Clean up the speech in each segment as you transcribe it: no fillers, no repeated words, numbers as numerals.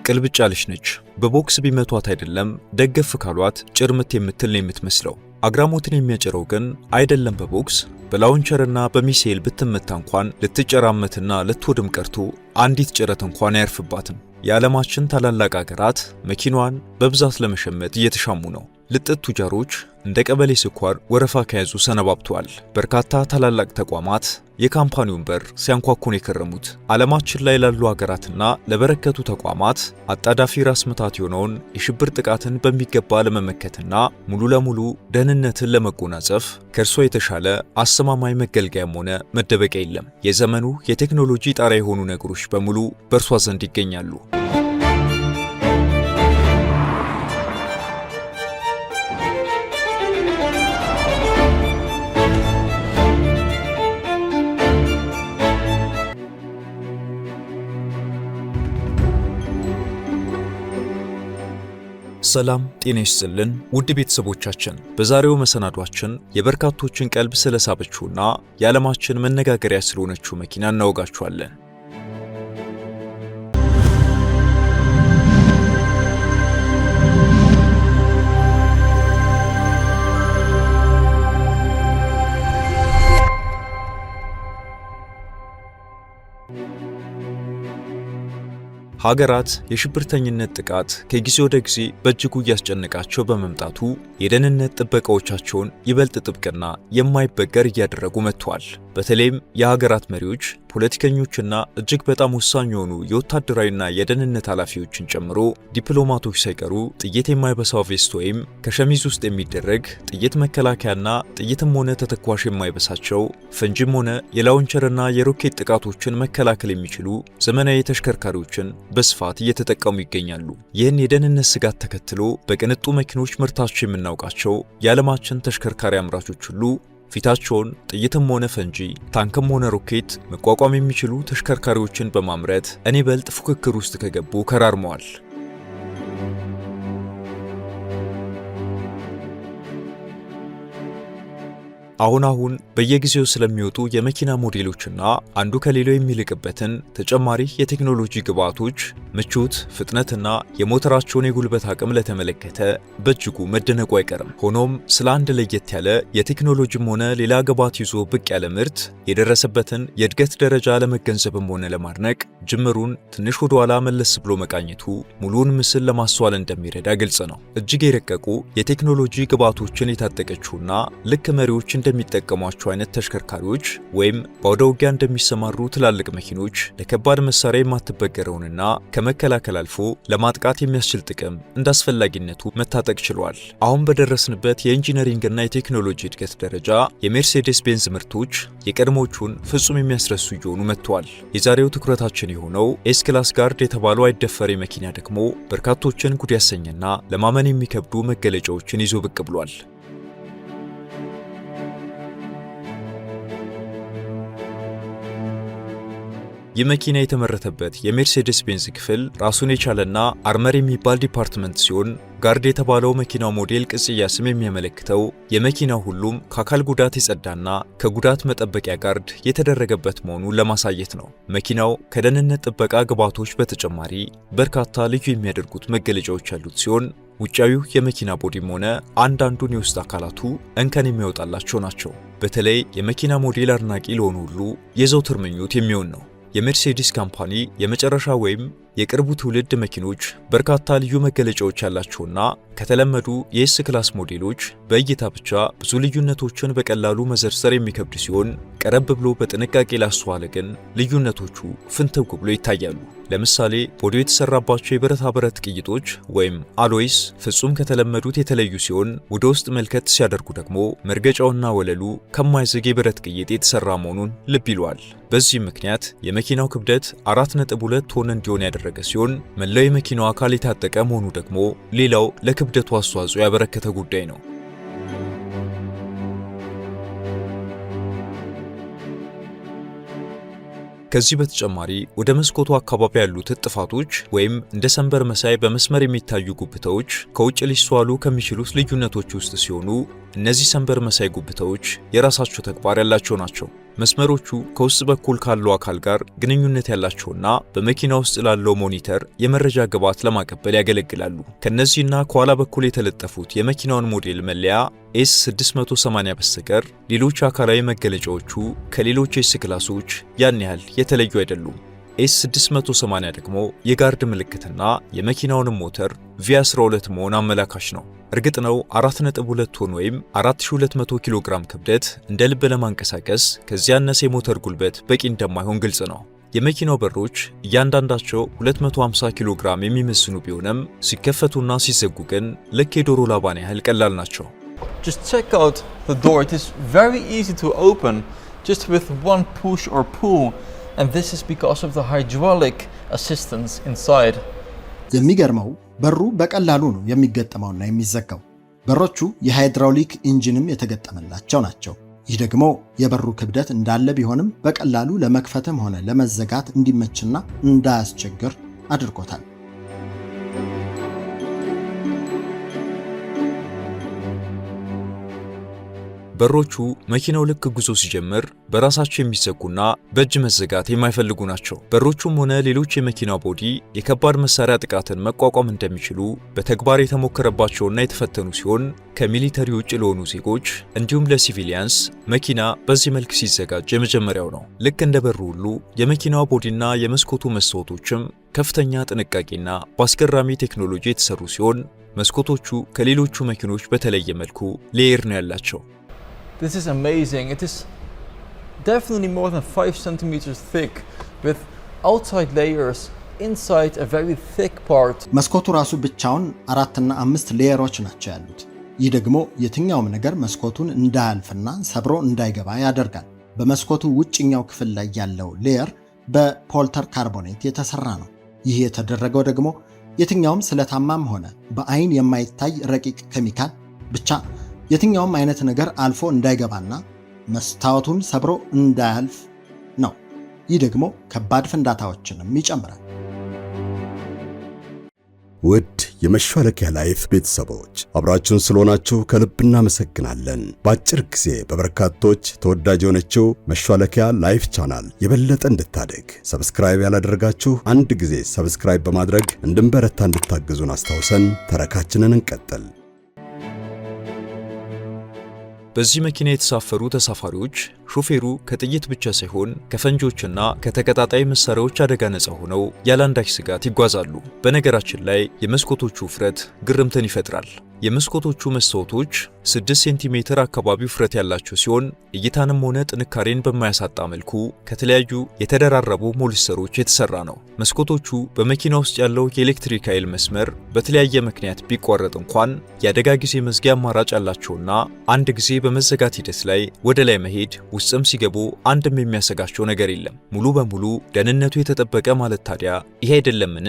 ቅልብጭ ያለች ነች። በቦክስ ቢመቷት አይደለም ደገፍ ካሏት ጭርምት የምትል ነው የምትመስለው። አግራሞትን የሚያጭረው ግን አይደለም በቦክስ በላውንቸርና በሚሳኤል ብትመታ እንኳን ልትጨራመትና ልትወድም ቀርቶ አንዲት ጭረት እንኳን አያርፍባትም። የዓለማችን ታላላቅ ሀገራት መኪናዋን በብዛት ለመሸመት እየተሻሙ ነው። ልጥጥ ቱጃሮች እንደ ቀበሌ ስኳር ወረፋ ከያዙ ሰነባብተዋል። በርካታ ታላላቅ ተቋማት የካምፓኒውን በር ሲያንኳኩን የከረሙት ዓለማችን ላይ ላሉ ሀገራትና ለበረከቱ ተቋማት አጣዳፊ ራስ ምታት የሆነውን የሽብር ጥቃትን በሚገባ ለመመከትና ሙሉ ለሙሉ ደህንነትን ለመጎናጸፍ ከእርሷ የተሻለ አስተማማኝ መገልገያም ሆነ መደበቂያ የለም። የዘመኑ የቴክኖሎጂ ጣሪያ የሆኑ ነገሮች በሙሉ በእርሷ ዘንድ ይገኛሉ። ሰላም ጤና ይስጥልን ውድ ቤተሰቦቻችን፣ በዛሬው መሰናዷችን የበርካቶችን ቀልብ ስለሳበችውና የዓለማችን መነጋገሪያ ስለሆነችው መኪና እናወጋችኋለን። ሀገራት የሽብርተኝነት ጥቃት ከጊዜ ወደ ጊዜ በእጅጉ እያስጨነቃቸው በመምጣቱ የደህንነት ጥበቃዎቻቸውን ይበልጥ ጥብቅና የማይበገር እያደረጉ መጥተዋል። በተለይም የሀገራት መሪዎች፣ ፖለቲከኞችና እጅግ በጣም ወሳኝ የሆኑ የወታደራዊና የደህንነት ኃላፊዎችን ጨምሮ ዲፕሎማቶች ሳይቀሩ ጥይት የማይበሳው ቬስት ወይም ከሸሚዝ ውስጥ የሚደረግ ጥይት መከላከያና ጥይትም ሆነ ተተኳሽ የማይበሳቸው ፈንጂም ሆነ የላውንቸርና የሮኬት ጥቃቶችን መከላከል የሚችሉ ዘመናዊ ተሽከርካሪዎችን በስፋት እየተጠቀሙ ይገኛሉ። ይህን የደህንነት ስጋት ተከትሎ በቅንጡ መኪኖች ምርታቸው የምናውቃቸው የዓለማችን ተሽከርካሪ አምራቾች ሁሉ ፊታቸውን ጥይትም ሆነ ፈንጂ፣ ታንክም ሆነ ሮኬት መቋቋም የሚችሉ ተሽከርካሪዎችን በማምረት እኔ በልጥ ፉክክር ውስጥ ከገቡ ከራርመዋል። አሁን በየጊዜው ስለሚወጡ የመኪና ሞዴሎችና አንዱ ከሌላው የሚልቅበትን ተጨማሪ የቴክኖሎጂ ግብዓቶች ምቾት፣ ፍጥነትና የሞተራቸውን የጉልበት አቅም ለተመለከተ በእጅጉ መደነቁ አይቀርም። ሆኖም ስለ አንድ ለየት ያለ የቴክኖሎጂም ሆነ ሌላ ግብዓት ይዞ ብቅ ያለ ምርት የደረሰበትን የእድገት ደረጃ ለመገንዘብም ሆነ ለማድነቅ ጅምሩን ትንሽ ወደ ኋላ መለስ ብሎ መቃኘቱ ሙሉውን ምስል ለማስተዋል እንደሚረዳ ግልጽ ነው። እጅግ የረቀቁ የቴክኖሎጂ ግብዓቶችን የታጠቀችውና ልክ መሪዎች እንደሚጠቀሟቸው አይነት ተሽከርካሪዎች ወይም በአውደ ውጊያ እንደሚሰማሩ ትላልቅ መኪኖች ለከባድ መሳሪያ የማትበገረውንና ከመከላከል አልፎ ለማጥቃት የሚያስችል ጥቅም እንዳስፈላጊነቱ መታጠቅ ችሏል። አሁን በደረስንበት የኢንጂነሪንግና የቴክኖሎጂ እድገት ደረጃ የሜርሴዴስ ቤንዝ ምርቶች የቀድሞቹን ፍጹም የሚያስረሱ እየሆኑ መጥተዋል። የዛሬው ትኩረታችን የሆነው ኤስ ክላስ ጋርድ የተባለው አይደፈሬ መኪና ደግሞ በርካቶችን ጉድ ያሰኘና ለማመን የሚከብዱ መገለጫዎችን ይዞ ብቅ ብሏል። ይህ መኪና የተመረተበት የሜርሴዴስ ቤንዝ ክፍል ራሱን የቻለና አርመር የሚባል ዲፓርትመንት ሲሆን ጋርድ የተባለው መኪናው ሞዴል ቅጽያ ስም የሚያመለክተው የመኪናው ሁሉም ከአካል ጉዳት የጸዳና ከጉዳት መጠበቂያ ጋርድ የተደረገበት መሆኑን ለማሳየት ነው። መኪናው ከደህንነት ጥበቃ ግብዓቶች በተጨማሪ በርካታ ልዩ የሚያደርጉት መገለጫዎች ያሉት ሲሆን ውጫዊው የመኪና ቦዲም ሆነ አንዳንዱን የውስጥ አካላቱ እንከን የሚያወጣላቸው ናቸው። በተለይ የመኪና ሞዴል አድናቂ ለሆኑ ሁሉ የዘውትር ምኞት የሚሆን ነው። የሜርሴዲስ ካምፓኒ የመጨረሻ ወይም የቅርቡ ትውልድ መኪኖች በርካታ ልዩ መገለጫዎች ያላቸውና ከተለመዱ የኤስ ክላስ ሞዴሎች በእይታ ብቻ ብዙ ልዩነቶችን በቀላሉ መዘርዘር የሚከብድ ሲሆን ቀረብ ብሎ በጥንቃቄ ላስተዋለ ግን ልዩነቶቹ ፍንትው ብሎ ይታያሉ። ለምሳሌ ቦዲው የተሰራባቸው የብረታ ብረት ቅይጦች ወይም አሎይስ ፍጹም ከተለመዱት የተለዩ ሲሆን ወደ ውስጥ መልከት ሲያደርጉ ደግሞ መርገጫውና ወለሉ ከማይዝግ የብረት ቅይጥ የተሰራ መሆኑን ልብ ይሏል። በዚህ ምክንያት የመኪናው ክብደት 4.2 ቶን እንዲሆን ያደረገ ሲሆን መላው የመኪናው አካል የታጠቀ መሆኑ ደግሞ ሌላው ለክብደቱ አስተዋጽኦ ያበረከተ ጉዳይ ነው። ከዚህ በተጨማሪ ወደ መስኮቱ አካባቢ ያሉት ጥፋቶች ወይም እንደ ሰንበር መሳይ በመስመር የሚታዩ ጉብታዎች ከውጭ ሊስተዋሉ ከሚችሉት ልዩነቶች ውስጥ ሲሆኑ እነዚህ ሰንበር መሳይ ጉብታዎች የራሳቸው ተግባር ያላቸው ናቸው። መስመሮቹ ከውስጥ በኩል ካለው አካል ጋር ግንኙነት ያላቸውና በመኪና ውስጥ ላለው ሞኒተር የመረጃ ግብዓት ለማቀበል ያገለግላሉ። ከነዚህና ከኋላ በኩል የተለጠፉት የመኪናውን ሞዴል መለያ S680 በስተቀር ሌሎች አካላዊ መገለጫዎቹ ከሌሎች ኤስ ክላሶች ያን ያህል የተለዩ አይደሉም። S680 ደግሞ የጋርድ ምልክትና የመኪናውንም ሞተር V12 መሆን አመላካች ነው። እርግጥ ነው 4.2 ቶን ወይም 4200 ኪሎ ግራም ክብደት እንደ ልብ ለማንቀሳቀስ ከዚያ ያነሰ የሞተር ጉልበት በቂ እንደማይሆን ግልጽ ነው። የመኪናው በሮች እያንዳንዳቸው 250 ኪሎ ግራም የሚመስሉ ቢሆንም ሲከፈቱና ሲዘጉ ግን ልክ የዶሮ ላባን ያህል ቀላል ናቸው። Just check out the door. It is very easy to open just with one push or pull. And this is because of the hydraulic assistance inside. የሚገርመው በሩ በቀላሉ ነው የሚገጠመውና የሚዘጋው። በሮቹ የሃይድራውሊክ ኢንጂንም የተገጠመላቸው ናቸው። ይህ ደግሞ የበሩ ክብደት እንዳለ ቢሆንም በቀላሉ ለመክፈትም ሆነ ለመዘጋት እንዲመችና እንዳያስቸግር አድርጎታል። በሮቹ መኪናው ልክ ጉዞ ሲጀምር በራሳቸው የሚዘጉና በእጅ መዘጋት የማይፈልጉ ናቸው። በሮቹም ሆነ ሌሎች የመኪናው ቦዲ የከባድ መሳሪያ ጥቃትን መቋቋም እንደሚችሉ በተግባር የተሞከረባቸውና የተፈተኑ ሲሆን ከሚሊተሪ ውጭ ለሆኑ ዜጎች እንዲሁም ለሲቪሊያንስ መኪና በዚህ መልክ ሲዘጋጅ የመጀመሪያው ነው። ልክ እንደ በሩ ሁሉ የመኪናው ቦዲና የመስኮቱ መስታወቶችም ከፍተኛ ጥንቃቄና በአስገራሚ ቴክኖሎጂ የተሰሩ ሲሆን መስኮቶቹ ከሌሎቹ መኪኖች በተለየ መልኩ ሌየር ነው ያላቸው። This is amazing. It is definitely more than 5 centimeters thick with outside layers inside a very thick part. መስኮቱ ራሱ ብቻውን 4 እና 5 ሌየሮች ናቸው ያሉት። ይህ ደግሞ የትኛውም ነገር መስኮቱን እንዳያልፍና ሰብሮ እንዳይገባ ያደርጋል። በመስኮቱ ውጭኛው ክፍል ላይ ያለው ሌየር በፖልተር ካርቦኔት የተሰራ ነው። ይህ የተደረገው ደግሞ የትኛውም ስለታማም ሆነ በአይን የማይታይ ረቂቅ ኬሚካል ብቻ የትኛውም አይነት ነገር አልፎ እንዳይገባና መስታወቱን ሰብሮ እንዳያልፍ ነው። ይህ ደግሞ ከባድ ፍንዳታዎችንም ይጨምራል። ውድ የመሿለኪያ ላይፍ ቤተሰቦች አብራችሁን ስለሆናችሁ ከልብ እናመሰግናለን። በአጭር ጊዜ በበርካቶች ተወዳጅ የሆነችው መሿለኪያ ላይፍ ቻናል የበለጠ እንድታደግ ሰብስክራይብ ያላደረጋችሁ አንድ ጊዜ ሰብስክራይብ በማድረግ እንድንበረታ እንድታግዙን አስታውሰን ተረካችንን እንቀጥል። በዚህ መኪና የተሳፈሩ ተሳፋሪዎች ሾፌሩ ከጥይት ብቻ ሳይሆን ከፈንጆችና ከተቀጣጣይ መሳሪያዎች አደጋ ነፃ ሆነው ያላንዳች ስጋት ይጓዛሉ። በነገራችን ላይ የመስኮቶቹ ውፍረት ግርምትን ይፈጥራል። የመስኮቶቹ መስታወቶች 6 ሴንቲሜትር አካባቢ ውፍረት ያላቸው ሲሆን እይታንም ሆነ ጥንካሬን በማያሳጣ መልኩ ከተለያዩ የተደራረቡ ሞልስተሮች የተሰራ ነው። መስኮቶቹ በመኪና ውስጥ ያለው የኤሌክትሪክ ኃይል መስመር በተለያየ ምክንያት ቢቋረጥ እንኳን የአደጋ ጊዜ መዝጊያ አማራጭ ያላቸውና አንድ ጊዜ በመዘጋት ሂደት ላይ ወደ ላይ መሄድ ውስጥም ሲገቡ አንድም የሚያሰጋቸው ነገር የለም። ሙሉ በሙሉ ደህንነቱ የተጠበቀ ማለት ታዲያ ይሄ አይደለምን?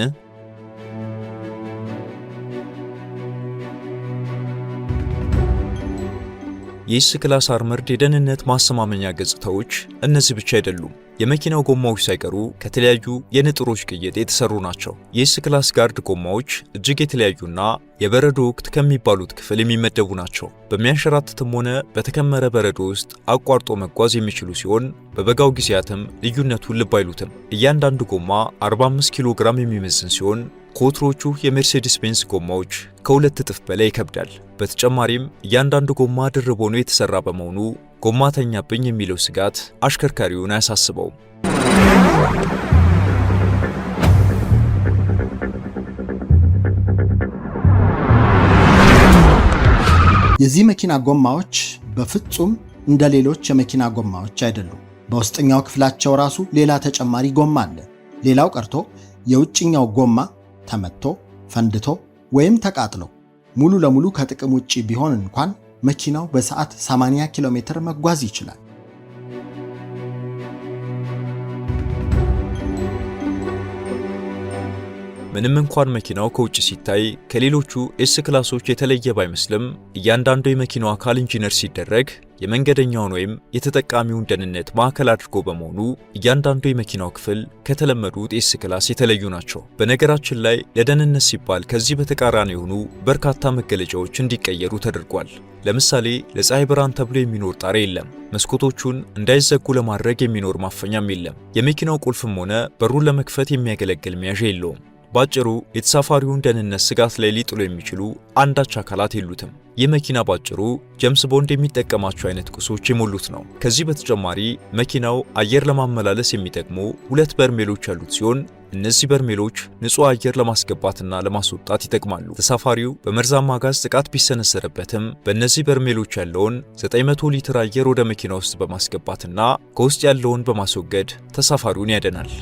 የኤስ ክላስ አርመርድ የደህንነት ማሰማመኛ ገጽታዎች እነዚህ ብቻ አይደሉም። የመኪናው ጎማዎች ሳይቀሩ ከተለያዩ የንጥሮች ቅይጥ የተሰሩ ናቸው። የኤስ ክላስ ጋርድ ጎማዎች እጅግ የተለያዩና የበረዶ ወቅት ከሚባሉት ክፍል የሚመደቡ ናቸው። በሚያንሸራትትም ሆነ በተከመረ በረዶ ውስጥ አቋርጦ መጓዝ የሚችሉ ሲሆን በበጋው ጊዜያትም ልዩነቱን ልብ አይሉትም። እያንዳንዱ ጎማ 45 ኪሎ ግራም የሚመዝን ሲሆን ከወትሮቹ የሜርሴዲስ ቤንዝ ጎማዎች ከ2 እጥፍ በላይ ይከብዳል። በተጨማሪም እያንዳንዱ ጎማ ድርብ ሆኖ የተሰራ በመሆኑ ጎማ ተኛብኝ የሚለው ስጋት አሽከርካሪውን አያሳስበውም። የዚህ መኪና ጎማዎች በፍጹም እንደ ሌሎች የመኪና ጎማዎች አይደሉም። በውስጠኛው ክፍላቸው ራሱ ሌላ ተጨማሪ ጎማ አለ። ሌላው ቀርቶ የውጭኛው ጎማ ተመቶ ፈንድቶ ወይም ተቃጥሎ ሙሉ ለሙሉ ከጥቅም ውጪ ቢሆን እንኳን መኪናው በሰዓት 80 ኪሎ ሜትር መጓዝ ይችላል። ምንም እንኳን መኪናው ከውጭ ሲታይ ከሌሎቹ ኤስ ክላሶች የተለየ ባይመስልም እያንዳንዱ የመኪናው አካል ኢንጂነር ሲደረግ የመንገደኛውን ወይም የተጠቃሚውን ደህንነት ማዕከል አድርጎ በመሆኑ እያንዳንዱ የመኪናው ክፍል ከተለመዱት ኤስ ክላስ የተለዩ ናቸው። በነገራችን ላይ ለደህንነት ሲባል ከዚህ በተቃራኒ የሆኑ በርካታ መገለጫዎች እንዲቀየሩ ተደርጓል። ለምሳሌ ለፀሐይ ብርሃን ተብሎ የሚኖር ጣሪያ የለም። መስኮቶቹን እንዳይዘጉ ለማድረግ የሚኖር ማፈኛም የለም። የመኪናው ቁልፍም ሆነ በሩን ለመክፈት የሚያገለግል መያዣ የለውም። ባጭሩ የተሳፋሪውን ደህንነት ስጋት ላይ ሊጥሉ የሚችሉ አንዳች አካላት የሉትም። ይህ መኪና ባጭሩ ጄምስ ቦንድ የሚጠቀማቸው አይነት ቁሶች የሞሉት ነው። ከዚህ በተጨማሪ መኪናው አየር ለማመላለስ የሚጠቅሙ 2 በርሜሎች ያሉት ሲሆን እነዚህ በርሜሎች ንጹህ አየር ለማስገባትና ለማስወጣት ይጠቅማሉ። ተሳፋሪው በመርዛማ ጋዝ ጥቃት ቢሰነዘረበትም በእነዚህ በርሜሎች ያለውን 900 ሊትር አየር ወደ መኪና ውስጥ በማስገባትና ከውስጥ ያለውን በማስወገድ ተሳፋሪውን ያደናል።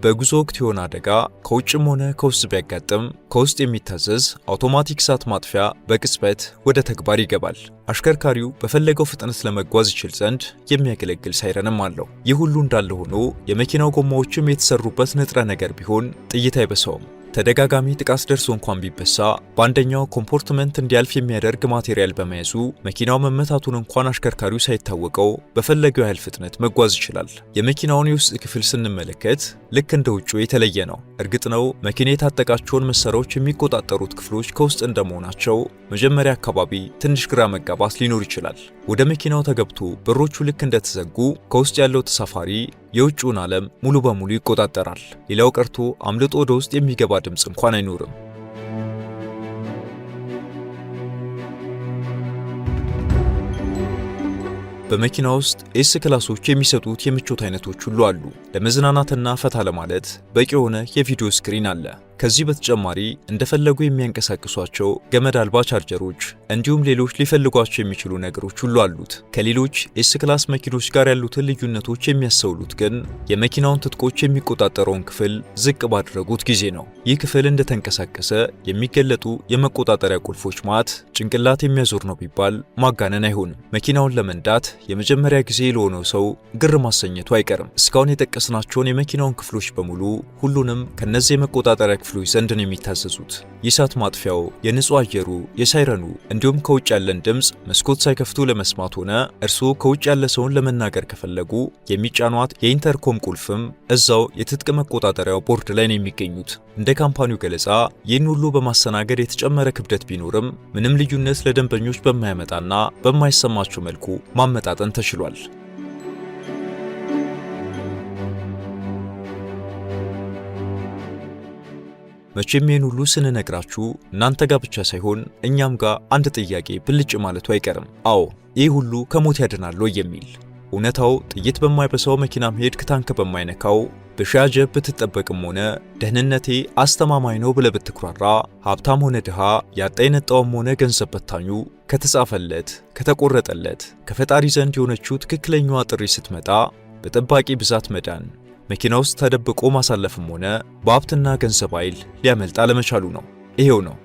በጉዞ ወቅት የሆነ አደጋ ከውጭም ሆነ ከውስጥ ቢያጋጥም ከውስጥ የሚታዘዝ አውቶማቲክ እሳት ማጥፊያ በቅጽበት ወደ ተግባር ይገባል። አሽከርካሪው በፈለገው ፍጥነት ለመጓዝ ይችል ዘንድ የሚያገለግል ሳይረንም አለው። ይህ ሁሉ እንዳለ ሆኖ የመኪናው ጎማዎችም የተሰሩበት ንጥረ ነገር ቢሆን ጥይት አይበሳውም። ተደጋጋሚ ጥቃት ደርሶ እንኳን ቢበሳ በአንደኛው ኮምፖርትመንት እንዲያልፍ የሚያደርግ ማቴሪያል በመያዙ መኪናው መመታቱን እንኳን አሽከርካሪው ሳይታወቀው በፈለገው ያህል ፍጥነት መጓዝ ይችላል። የመኪናውን የውስጥ ክፍል ስንመለከት ልክ እንደ ውጭ የተለየ ነው። እርግጥ ነው መኪና የታጠቃቸውን መሳሪያዎች የሚቆጣጠሩት ክፍሎች ከውስጥ እንደመሆናቸው መጀመሪያ አካባቢ ትንሽ ግራ መጋባት ሊኖር ይችላል። ወደ መኪናው ተገብቶ በሮቹ ልክ እንደተዘጉ ከውስጥ ያለው ተሳፋሪ የውጭውን ዓለም ሙሉ በሙሉ ይቆጣጠራል። ሌላው ቀርቶ አምልጦ ወደ ውስጥ የሚገባ ድምፅ እንኳን አይኖርም። በመኪና ውስጥ ኤስ ክላሶች የሚሰጡት የምቾት አይነቶች ሁሉ አሉ። ለመዝናናትና ፈታ ለማለት በቂ የሆነ የቪዲዮ ስክሪን አለ። ከዚህ በተጨማሪ እንደፈለጉ የሚያንቀሳቅሷቸው ገመድ አልባ ቻርጀሮች እንዲሁም ሌሎች ሊፈልጓቸው የሚችሉ ነገሮች ሁሉ አሉት። ከሌሎች ኤስ ክላስ መኪኖች ጋር ያሉትን ልዩነቶች የሚያስተውሉት ግን የመኪናውን ትጥቆች የሚቆጣጠረውን ክፍል ዝቅ ባደረጉት ጊዜ ነው። ይህ ክፍል እንደተንቀሳቀሰ የሚገለጡ የመቆጣጠሪያ ቁልፎች ማት ጭንቅላት የሚያዞር ነው ቢባል ማጋነን አይሆንም። መኪናውን ለመንዳት የመጀመሪያ ጊዜ ለሆነው ሰው ግር ማሰኘቱ አይቀርም። እስካሁን የጠቀስናቸውን የመኪናውን ክፍሎች በሙሉ ሁሉንም ከነዚህ የመቆጣጠሪያ ክፍሎች ዘንድ ነው የሚታዘዙት። የእሳት ማጥፊያው፣ የንጹህ አየሩ፣ የሳይረኑ እንዲሁም ከውጭ ያለን ድምፅ መስኮት ሳይከፍቱ ለመስማት ሆነ እርስዎ ከውጭ ያለ ሰውን ለመናገር ከፈለጉ የሚጫኗት የኢንተርኮም ቁልፍም እዛው የትጥቅ መቆጣጠሪያው ቦርድ ላይ ነው የሚገኙት። እንደ ካምፓኒው ገለጻ ይህን ሁሉ በማስተናገድ የተጨመረ ክብደት ቢኖርም ምንም ልዩነት ለደንበኞች በማያመጣና በማይሰማቸው መልኩ ማመጣጠን ተችሏል። መቼም ይህን ሁሉ ስንነግራችሁ እናንተ ጋር ብቻ ሳይሆን እኛም ጋር አንድ ጥያቄ ብልጭ ማለቱ አይቀርም። አዎ ይህ ሁሉ ከሞት ያድናል ወይ የሚል። እውነታው ጥይት በማይበሳው መኪና መሄድ ከታንክ በማይነካው በሻጀብ ብትጠበቅም ሆነ ደህንነቴ አስተማማኝ ነው ብለህ ብትኩራራ፣ ሀብታም ሆነ ድሃ፣ ያጣ የነጣውም ሆነ ገንዘብ በታኙ ከተጻፈለት ከተቆረጠለት ከፈጣሪ ዘንድ የሆነችው ትክክለኛዋ ጥሪ ስትመጣ በጠባቂ ብዛት መዳን መኪና ውስጥ ተደብቆ ማሳለፍም ሆነ በሀብትና ገንዘብ ኃይል ሊያመልጥ አለመቻሉ ነው። ይሄው ነው።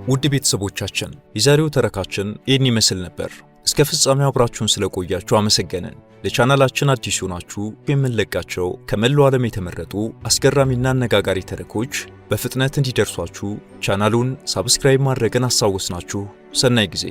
ውድ ቤተሰቦቻችን የዛሬው ተረካችን ይህን ይመስል ነበር። እስከ ፍጻሜው አብራችሁን ስለቆያችሁ አመሰገንን። ለቻናላችን አዲስ ሆናችሁ የምንለቃቸው ከመላው ዓለም የተመረጡ አስገራሚና አነጋጋሪ ተረኮች በፍጥነት እንዲደርሷችሁ ቻናሉን ሳብስክራይብ ማድረግን አስታውስናችሁ። ሰናይ ጊዜ